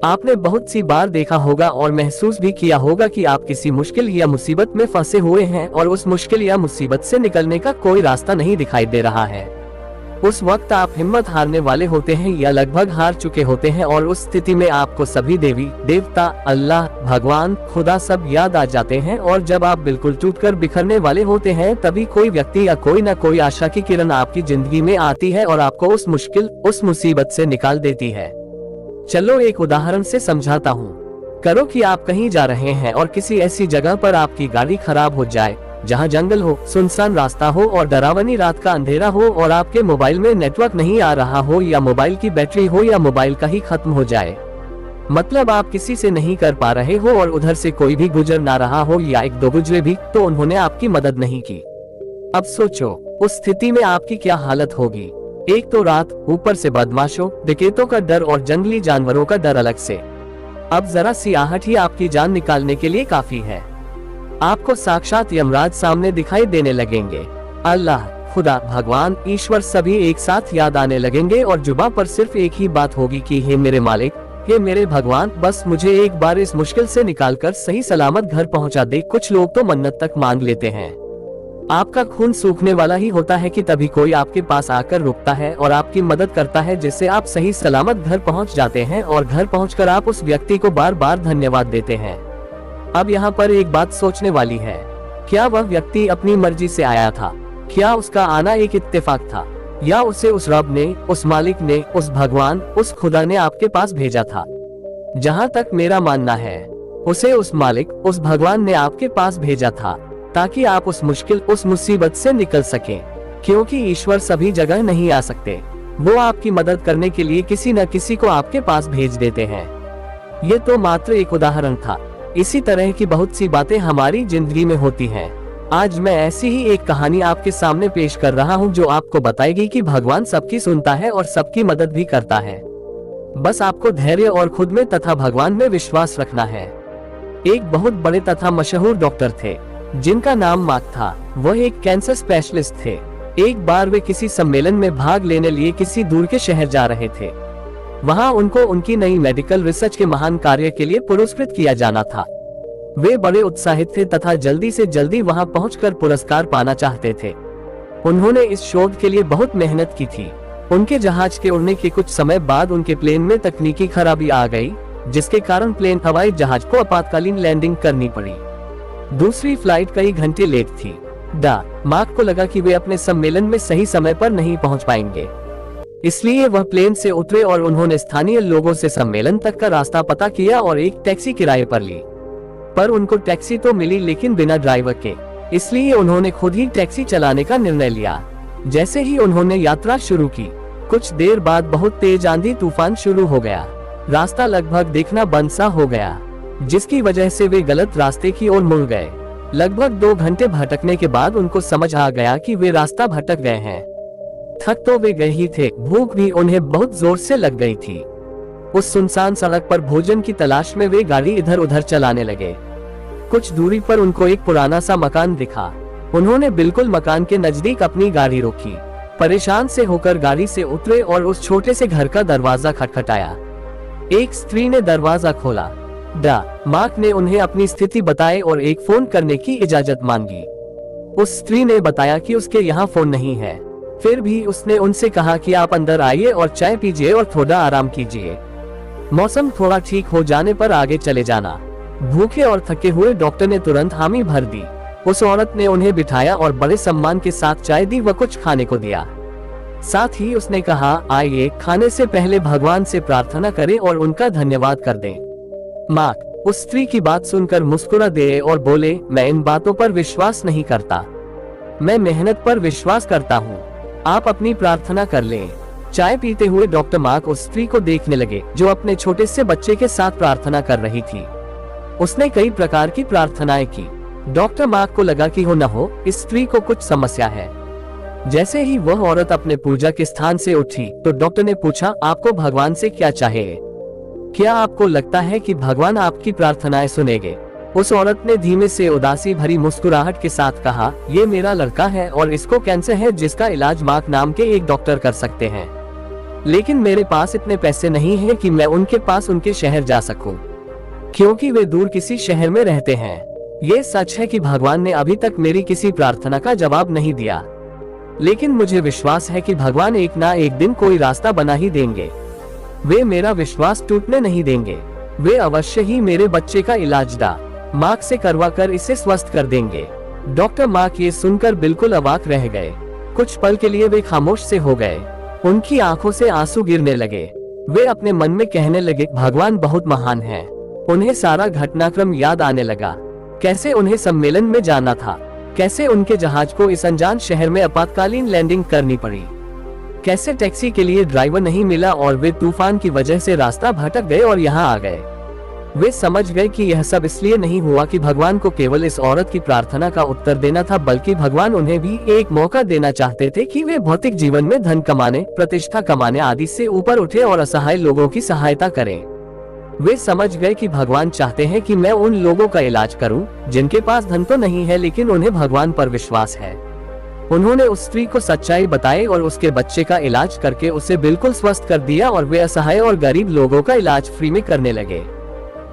आपने बहुत सी बार देखा होगा और महसूस भी किया होगा कि आप किसी मुश्किल या मुसीबत में फंसे हुए हैं और उस मुश्किल या मुसीबत से निकलने का कोई रास्ता नहीं दिखाई दे रहा है। उस वक्त आप हिम्मत हारने वाले होते हैं या लगभग हार चुके होते हैं और उस स्थिति में आपको सभी देवी देवता, अल्लाह, भगवान, खुदा सब याद आ जाते हैं। और जब आप बिल्कुल टूटकर बिखरने वाले होते हैं तभी कोई व्यक्ति या कोई न कोई आशा की किरण आपकी जिंदगी में आती है और आपको उस मुश्किल, उस मुसीबत से निकाल देती है। चलो एक उदाहरण से समझाता हूँ। करो कि आप कहीं जा रहे हैं और किसी ऐसी जगह पर आपकी गाड़ी खराब हो जाए जहाँ जंगल हो, सुनसान रास्ता हो और डरावनी रात का अंधेरा हो और आपके मोबाइल में नेटवर्क नहीं आ रहा हो या मोबाइल की बैटरी हो या मोबाइल का ही खत्म हो जाए। मतलब आप किसी से नहीं कर पा रहे हो और उधर से कोई भी गुजर ना रहा हो या एक दो गुजरे भी तो उन्होंने आपकी मदद नहीं की। अब सोचो उस स्थिति में आपकी क्या हालत होगी। एक तो रात, ऊपर से बदमाशों, डकैतों का डर और जंगली जानवरों का डर अलग से। अब जरा सी आहट ही आपकी जान निकालने के लिए काफी है। आपको साक्षात यमराज सामने दिखाई देने लगेंगे। अल्लाह, खुदा, भगवान, ईश्वर सभी एक साथ याद आने लगेंगे और जुबान पर सिर्फ एक ही बात होगी कि हे मेरे मालिक, हे मेरे भगवान, बस मुझे एक बार इस मुश्किल से निकालकर सही सलामत घर पहुंचा दे। कुछ लोग तो मन्नत तक मांग लेते हैं। आपका खून सूखने वाला ही होता है कि तभी कोई आपके पास आकर रुकता है और आपकी मदद करता है, जिससे आप सही सलामत घर पहुंच जाते हैं और घर पहुंचकर आप उस व्यक्ति को बार बार धन्यवाद देते हैं। अब यहाँ पर एक बात सोचने वाली है, क्या वह व्यक्ति अपनी मर्जी से आया था? क्या उसका आना एक इत्तेफाक था या उसे उस रब ने, उस मालिक ने, उस भगवान, उस खुदा ने आपके पास भेजा था? जहाँ तक मेरा मानना है, उसे उस मालिक, उस भगवान ने आपके पास भेजा था ताकि आप उस मुश्किल, उस मुसीबत से निकल सकें। क्योंकि ईश्वर सभी जगह नहीं आ सकते, वो आपकी मदद करने के लिए किसी न किसी को आपके पास भेज देते हैं। ये तो मात्र एक उदाहरण था। इसी तरह की बहुत सी बातें हमारी जिंदगी में होती हैं। आज मैं ऐसी ही एक कहानी आपके सामने पेश कर रहा हूँ जो आपको बताएगी कि भगवान सबकी सुनता है और सबकी मदद भी करता है। बस आपको धैर्य और खुद में तथा भगवान में विश्वास रखना है। एक बहुत बड़े तथा मशहूर डॉक्टर थे जिनका नाम मार्क था। वह एक कैंसर स्पेशलिस्ट थे। एक बार वे किसी सम्मेलन में भाग लेने लिए किसी दूर के शहर जा रहे थे। वहां उनको उनकी नई मेडिकल रिसर्च के महान कार्य के लिए पुरस्कृत किया जाना था। वे बड़े उत्साहित थे तथा जल्दी से जल्दी वहां पहुंचकर पुरस्कार पाना चाहते थे। उन्होंने इस शोध के लिए बहुत मेहनत की थी। उनके जहाज के उड़ने के कुछ समय बाद उनके प्लेन में तकनीकी खराबी आ गई, जिसके कारण प्लेन हवाई जहाज को आपातकालीन लैंडिंग करनी पड़ी। दूसरी फ्लाइट कई घंटे लेट थी। मार्क को लगा कि वे अपने सम्मेलन में सही समय पर नहीं पहुंच पाएंगे, इसलिए वह प्लेन से उतरे और उन्होंने स्थानीय लोगों से सम्मेलन तक का रास्ता पता किया और एक टैक्सी किराए पर ली। पर उनको टैक्सी तो मिली लेकिन बिना ड्राइवर के, इसलिए उन्होंने खुद ही टैक्सी चलाने का निर्णय लिया। जैसे ही उन्होंने यात्रा शुरू की, कुछ देर बाद बहुत तेज आंधी तूफान शुरू हो गया। रास्ता लगभग देखना बंद सा हो गया, जिसकी वजह से वे गलत रास्ते की ओर मुड़ गए। लगभग 2 घंटे भटकने के बाद उनको समझ आ गया कि वे रास्ता भटक गए हैं। थक तो वे गए ही थे, भूख भी उन्हें बहुत जोर से लग गई थी। उस सुनसान सड़क पर भोजन की तलाश में वे गाड़ी इधर उधर चलाने लगे। कुछ दूरी पर उनको एक पुराना सा मकान दिखा। उन्होंने बिल्कुल मकान के नजदीक अपनी गाड़ी रोकी। परेशान से होकर गाड़ी से उतरे और उस छोटे से घर का दरवाजा खटखटाया। एक स्त्री ने दरवाजा खोला। मार्क ने उन्हें अपनी स्थिति बताई और एक फोन करने की इजाजत मांगी। उस स्त्री ने बताया कि उसके यहाँ फोन नहीं है। फिर भी उसने उनसे कहा कि आप अंदर आइए और चाय पीजिए और थोड़ा आराम कीजिए। मौसम थोड़ा ठीक हो जाने पर आगे चले जाना। भूखे और थके हुए डॉक्टर ने तुरंत हामी भर दी। उस औरत ने उन्हें बिठाया और बड़े सम्मान के साथ चाय दी व कुछ खाने को दिया। साथ ही उसने कहा, आइए खाने से पहले भगवान से प्रार्थना करें और उनका धन्यवाद कर दें। मार्क उस स्त्री की बात सुनकर मुस्कुरा दिए और बोले, मैं इन बातों पर विश्वास नहीं करता, मैं मेहनत पर विश्वास करता हूँ। आप अपनी प्रार्थना कर लें। चाय पीते हुए डॉक्टर मार्क उस स्त्री को देखने लगे जो अपने छोटे से बच्चे के साथ प्रार्थना कर रही थी। उसने कई प्रकार की प्रार्थनाएं की। डॉक्टर मार्क को लगा कि हो न हो इस स्त्री को कुछ समस्या है। जैसे ही वह औरत अपने पूजा के स्थान से उठी तो डॉक्टर ने पूछा, आपको भगवान से क्या चाहिए? क्या आपको लगता है कि भगवान आपकी प्रार्थनाएं सुनेंगे? उस औरत ने धीमे से उदासी भरी मुस्कुराहट के साथ कहा, ये मेरा लड़का है और इसको कैंसर है जिसका इलाज मार्क नाम के एक डॉक्टर कर सकते हैं। लेकिन मेरे पास इतने पैसे नहीं हैं कि मैं उनके पास उनके शहर जा सकूं, क्योंकि वे दूर किसी शहर में रहते हैं। ये सच है कि भगवान ने अभी तक मेरी किसी प्रार्थना का जवाब नहीं दिया, लेकिन मुझे विश्वास है कि भगवान एक ना एक दिन कोई रास्ता बना ही देंगे। वे मेरा विश्वास टूटने नहीं देंगे। वे अवश्य ही मेरे बच्चे का इलाज मार्क से करवा कर इसे स्वस्थ कर देंगे। डॉक्टर मार्क ये सुनकर बिल्कुल अवाक रह गए। कुछ पल के लिए वे खामोश से हो गए। उनकी आंखों से आंसू गिरने लगे। वे अपने मन में कहने लगे, भगवान बहुत महान है। उन्हें सारा घटनाक्रम याद आने लगा। कैसे उन्हें सम्मेलन में जाना था, कैसे उनके जहाज को इस अनजान शहर में आपातकालीन लैंडिंग करनी पड़ी, कैसे टैक्सी के लिए ड्राइवर नहीं मिला और वे तूफान की वजह से रास्ता भटक गए और यहाँ आ गए। वे समझ गए कि यह सब इसलिए नहीं हुआ कि भगवान को केवल इस औरत की प्रार्थना का उत्तर देना था, बल्कि भगवान उन्हें भी एक मौका देना चाहते थे कि वे भौतिक जीवन में धन कमाने, प्रतिष्ठा कमाने आदि से ऊपर उठे और असहाय लोगों की सहायता करें। वे समझ गए कि भगवान चाहते हैं कि मैं उन लोगों का इलाज करूं, जिनके पास धन तो नहीं है लेकिन उन्हें भगवान पर विश्वास है। उन्होंने उस स्त्री को सच्चाई बताई और उसके बच्चे का इलाज करके उसे बिल्कुल स्वस्थ कर दिया और वे असहाय और गरीब लोगों का इलाज फ्री में करने लगे।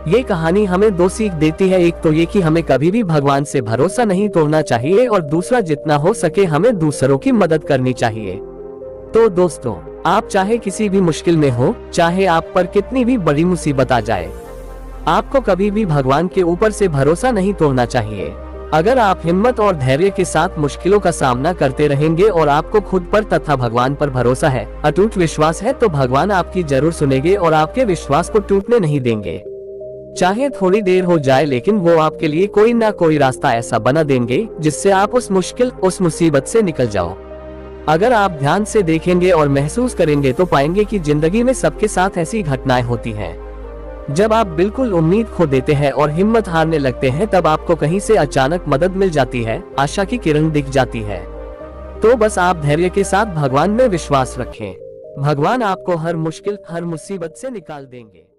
ये कहानी हमें दो सीख देती है। एक तो ये कि हमें कभी भी भगवान से भरोसा नहीं तोड़ना चाहिए, और दूसरा, जितना हो सके हमें दूसरों की मदद करनी चाहिए। तो दोस्तों, आप चाहे किसी भी मुश्किल में हो, चाहे आप पर कितनी भी बड़ी मुसीबत आ जाए, आपको कभी भी भगवान के ऊपर से भरोसा नहीं तोड़ना चाहिए। अगर आप हिम्मत और धैर्य के साथ मुश्किलों का सामना करते रहेंगे और आपको खुद पर तथा भगवान पर भरोसा है, अटूट विश्वास है, तो भगवान आपकी जरूर सुनेंगे और आपके विश्वास को टूटने नहीं देंगे। चाहे थोड़ी देर हो जाए, लेकिन वो आपके लिए कोई ना कोई रास्ता ऐसा बना देंगे जिससे आप उस मुसीबत से निकल जाओ। अगर आप ध्यान से देखेंगे और महसूस करेंगे तो पाएंगे कि जिंदगी में सबके साथ ऐसी घटनाएं होती हैं। जब आप बिल्कुल उम्मीद खो देते हैं और हिम्मत हारने लगते हैं, तब आपको कहीं से अचानक मदद मिल जाती है, आशा की किरण दिख जाती है। तो बस आप धैर्य के साथ भगवान में विश्वास रखें। भगवान आपको हर मुश्किल, हर मुसीबत से निकाल देंगे।